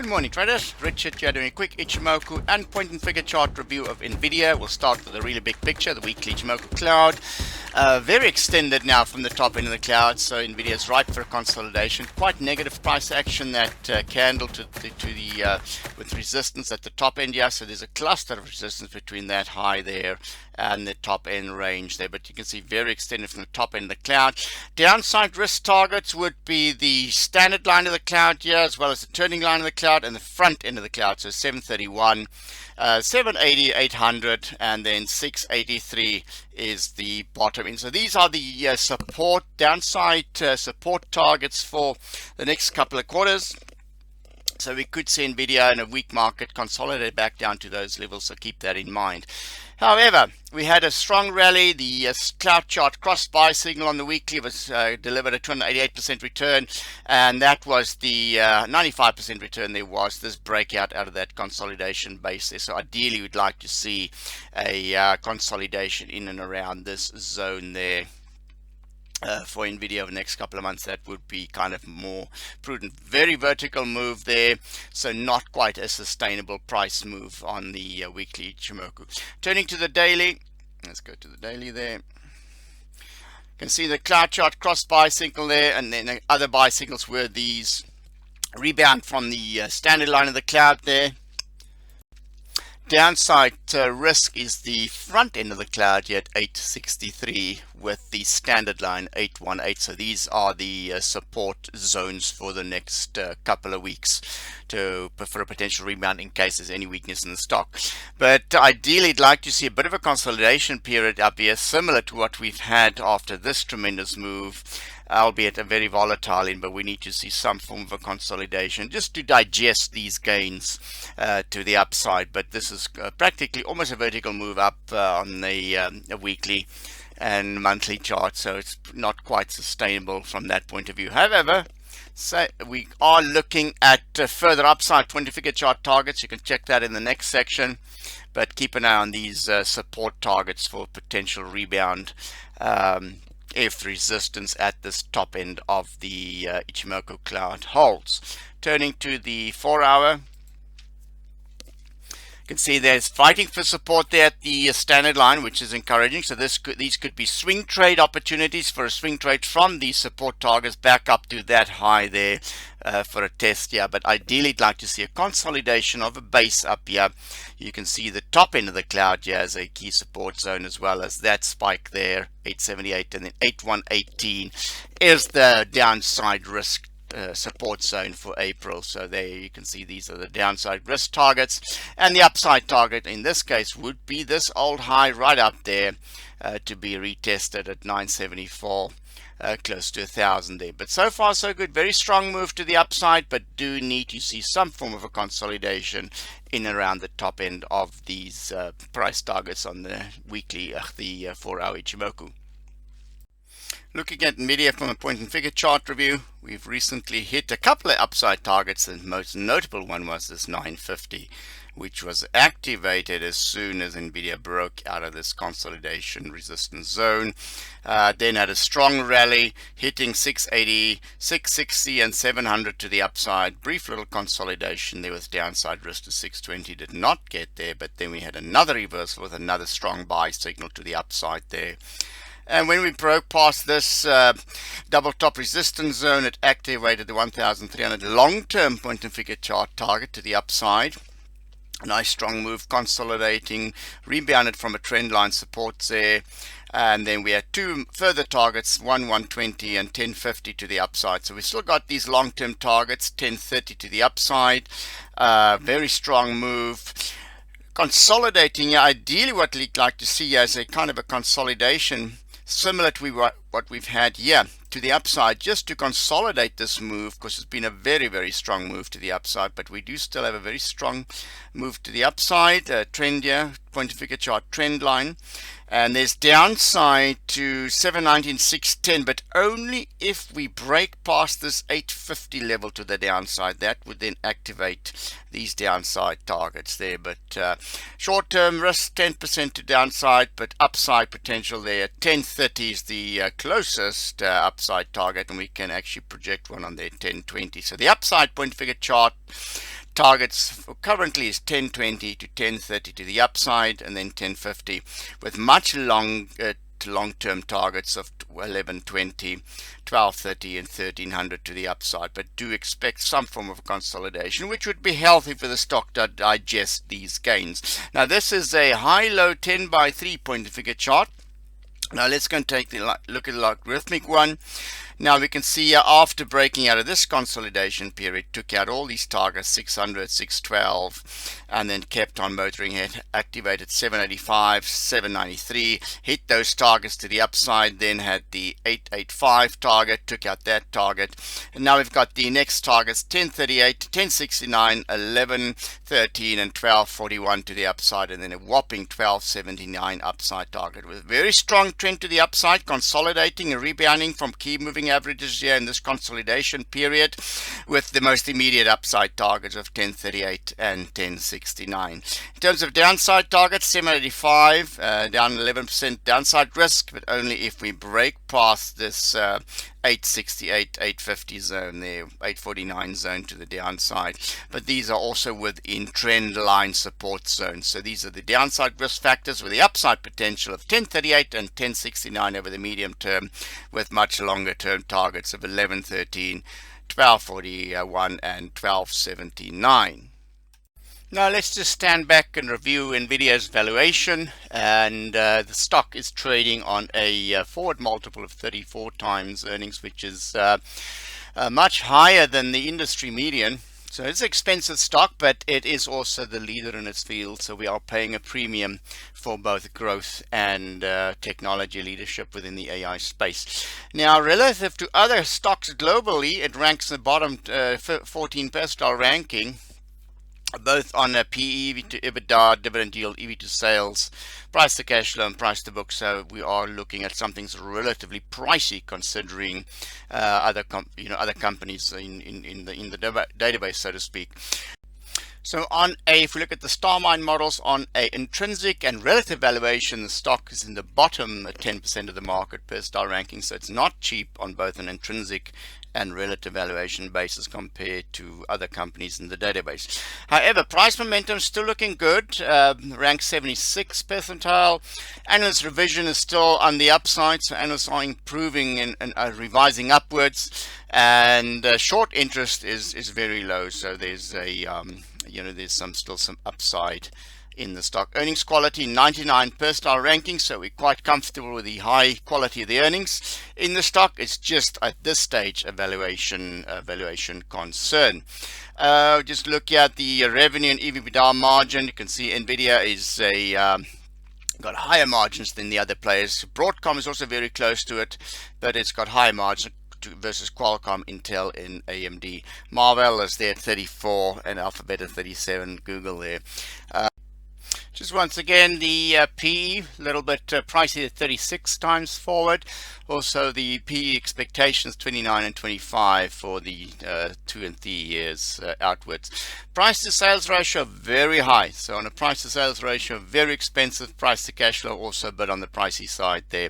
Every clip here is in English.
Good morning traders, Richard here doing a quick Ichimoku and point and figure chart review of NVDA. We'll start with a really big picture, the weekly Ichimoku cloud. Very extended now from the top end of the cloud, so NVIDIA is ripe for a consolidation. Quite negative price action, that candle with resistance at the top end here, so there's a cluster of resistance between that high there and the top end range there, but you can see very extended from the top end of the cloud. Downside risk targets would be the standard line of the cloud here, as well as the turning line of the cloud and the front end of the cloud, so 731, 780, 800, and then 683 is the bottom end. So these are the downside support targets for the next couple of quarters. So we could see NVIDIA in a weak market consolidate back down to those levels, so keep that in mind. However, we had a strong rally. The cloud chart cross buy signal on the weekly was delivered a 288% return, and that was the 95% return. There was this breakout out of that consolidation base there. So ideally, we'd like to see a consolidation in and around this zone there. For NVIDIA over the next couple of months, that would be kind of more prudent. Very vertical move there, so not quite a sustainable price move on the weekly Ichimoku. Turning to the daily, let's go to the daily there. You can see the cloud chart cross buy signal there, and then the other buy signals were these rebound from the standard line of the cloud there. Downside risk is the front end of the cloud here at 863 with the standard line 818. So these are the support zones for the next couple of weeks for a potential rebound in case there's any weakness in the stock. But ideally, I'd like to see a bit of a consolidation period up here, similar to what we've had after this tremendous move, albeit a very volatile in, but we need to see some form of a consolidation just to digest these gains to the upside. But this is practically almost a vertical move up on the weekly and monthly chart, so it's not quite sustainable from that point of view. However, so we are looking at further upside 20-figure chart targets. You can check that in the next section, but keep an eye on these support targets for potential rebound if resistance at this top end of the Ichimoku cloud holds. Turning to the 4-hour, you can see there's fighting for support there at the standard line, which is encouraging. So these could be swing trade opportunities for a swing trade from these support targets back up to that high there for a test here. But ideally, I'd like to see a consolidation of a base up here. You can see the top end of the cloud here as a key support zone, as well as that spike there, 878, and then 8118 is the downside risk support zone for April. So there you can see these are the downside risk targets, and the upside target in this case would be this old high right up there to be retested at 974, close to 1,000 there. But so far so good. Very strong move to the upside, but do need to see some form of a consolidation in and around the top end of these price targets on the weekly, the 4-hour Ichimoku. Looking at NVIDIA from a point and figure chart review, we've recently hit a couple of upside targets. The most notable one was this 950, which was activated as soon as NVIDIA broke out of this consolidation resistance zone. Then had a strong rally, hitting 680, 660, and 700 to the upside. Brief little consolidation there with downside risk to 620. Did not get there, but then we had another reversal with another strong buy signal to the upside there. And when we broke past this double top resistance zone, it activated the 1,300 long-term point and figure chart target to the upside. A nice strong move, consolidating, rebounded from a trend line support there. And then we had two further targets, 120 and 1050 to the upside. So we still got these long-term targets, 1030 to the upside. Very strong move. Consolidating, ideally what we'd like to see as a kind of a consolidation similar to what we've had here to the upside, just to consolidate this move, because it's been a very, very strong move to the upside. But we do still have a very strong move to the upside, trend here, point and figure chart trend line. And there's downside to 719, 610, but only if we break past this 850 level to the downside. That would then activate these downside targets there. But short-term risk 10% to downside, but upside potential there. 1030 is the closest upside target, and we can actually project one on there, 1020. So the upside point figure chart targets currently is 1020 to 1030 to the upside, and then 1050 with much long-term targets of 1120, 1230 and 1300 to the upside, but do expect some form of consolidation, which would be healthy for the stock to digest these gains. Now this is a high-low 10 by 3 point figure chart. Now let's go and take a look at the logarithmic one. Now we can see after breaking out of this consolidation period, took out all these targets, 600, 612, and then kept on motoring ahead, activated 785, 793, hit those targets to the upside, then had the 885 target, took out that target, and now we've got the next targets, 1038, 1069, 1113, and 1241 to the upside, and then a whopping 1279 upside target with a very strong trend to the upside, consolidating and rebounding from key moving averages here in this consolidation period, with the most immediate upside targets of 1038 and 1069. In terms of downside targets, 785, down 11% downside risk, but only if we break past this 868, 850 zone there, 849 zone to the downside. But these are also within trend line support zones. So these are the downside risk factors with the upside potential of 1038 and 1069 over the medium term, with much longer term targets of 1113, 1241 and 1279. Now let's just stand back and review NVIDIA's valuation, and the stock is trading on a forward multiple of 34 times earnings, which is much higher than the industry median. So it's an expensive stock, but it is also the leader in its field, so we are paying a premium for both growth and technology leadership within the AI space. Now, relative to other stocks globally, it ranks the bottom 14 percentile ranking, both on a PE, EV to EBITDA, dividend yield, EV to sales, price to cash flow, and price to book. So we are looking at something that's relatively pricey considering other companies in the database, so to speak. So if we look at the StarMine models on a intrinsic and relative valuation, the stock is in the bottom 10% of the market per star ranking. So it's not cheap on both an intrinsic and relative valuation basis compared to other companies in the database. However, price momentum is still looking good, ranked 76 percentile. Analyst revision is still on the upside, so analysts are improving and revising upwards, and short interest is very low, so there's a there's still some upside in the stock. Earnings quality 99 percentile ranking, so we're quite comfortable with the high quality of the earnings in the stock. It's just at this stage a valuation concern. Just look at the revenue and EBITDA margin. You can see NVIDIA is got higher margins than the other players. Broadcom is also very close to it, but it's got higher margins versus Qualcomm, Intel, and AMD. Marvell is there at 34 and Alphabet at 37, Google there. Just once again, the PE, a little bit pricey at 36 times forward. Also, the PE expectations 29 and 25 for the 2 and 3 years outwards. Price to sales ratio very high. So on a price to sales ratio, very expensive. Price to cash flow also, but on the pricey side there.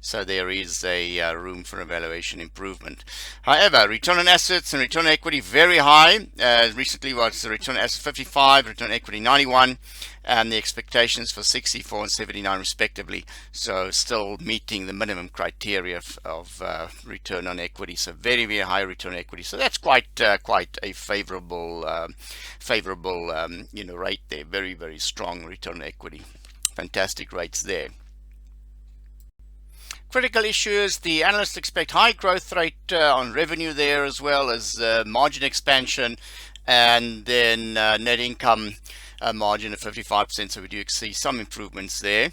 So there is a room for evaluation improvement. However, return on assets and return on equity very high. Recently was the return on assets 55, return on equity 91, and the expectations for 64 and 79 respectively. So still meeting the minimum criteria of return on equity. So very, very high return on equity. So that's quite a favorable rate there. Very, very strong return on equity. Fantastic rates there. Critical issues, the analysts expect high growth rate on revenue there, as well as margin expansion, and then net income margin of 55%, so we do see some improvements there.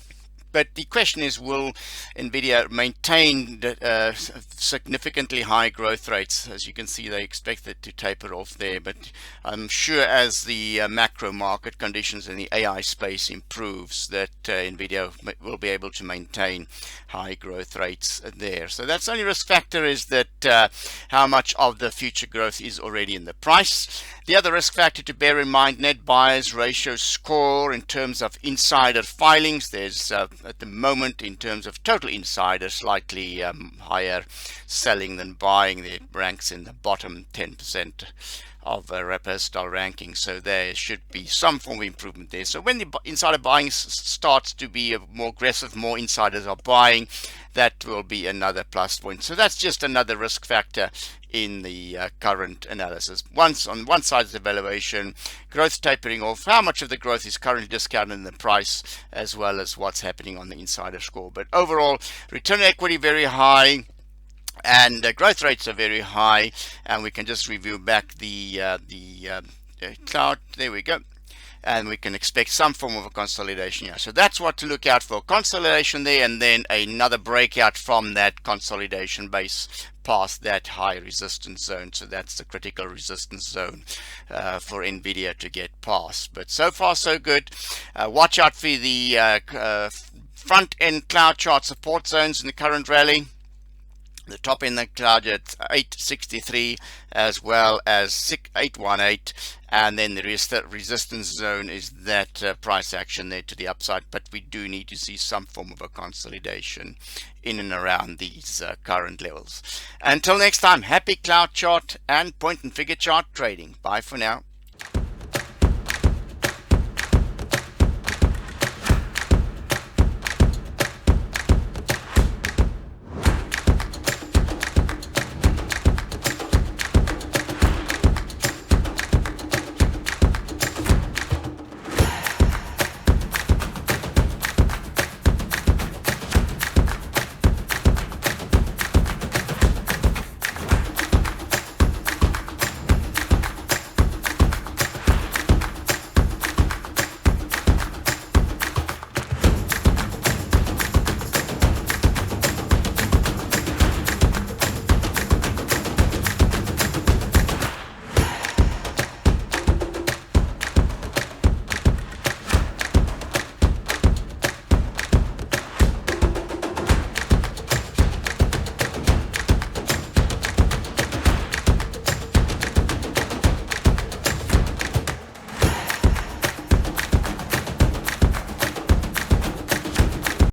But the question is, will NVIDIA maintain significantly high growth rates? As you can see, they expect it to taper off there. But I'm sure as the macro market conditions in the AI space improves, that NVIDIA will be able to maintain high growth rates there. So that's the only risk factor, is that how much of the future growth is already in the price. The other risk factor to bear in mind, net buyers ratio score in terms of insider filings. There's at the moment in terms of total insiders, slightly higher selling than buying. It ranks in the bottom 10% of style ranking, so there should be some form of improvement there. So when the insider buying starts to be more aggressive, more insiders are buying, that will be another plus point. So that's just another risk factor in the current analysis. Once on one side is the valuation, growth tapering off, how much of the growth is currently discounted in the price, as well as what's happening on the insider score. But overall, return on equity very high, and growth rates are very high, and we can just review back the cloud. There we go, and we can expect some form of a consolidation here. So that's what to look out for: consolidation there, and then another breakout from that consolidation base past that high resistance zone. So that's the critical resistance zone for NVDA to get past. But so far so good. Watch out for the front end cloud chart support zones in the current rally. The top in the cloud at 863, as well as 818, and then the resistance zone is that price action there to the upside. But we do need to see some form of a consolidation in and around these current levels. Until next time, happy cloud chart and point and figure chart trading. Bye for now.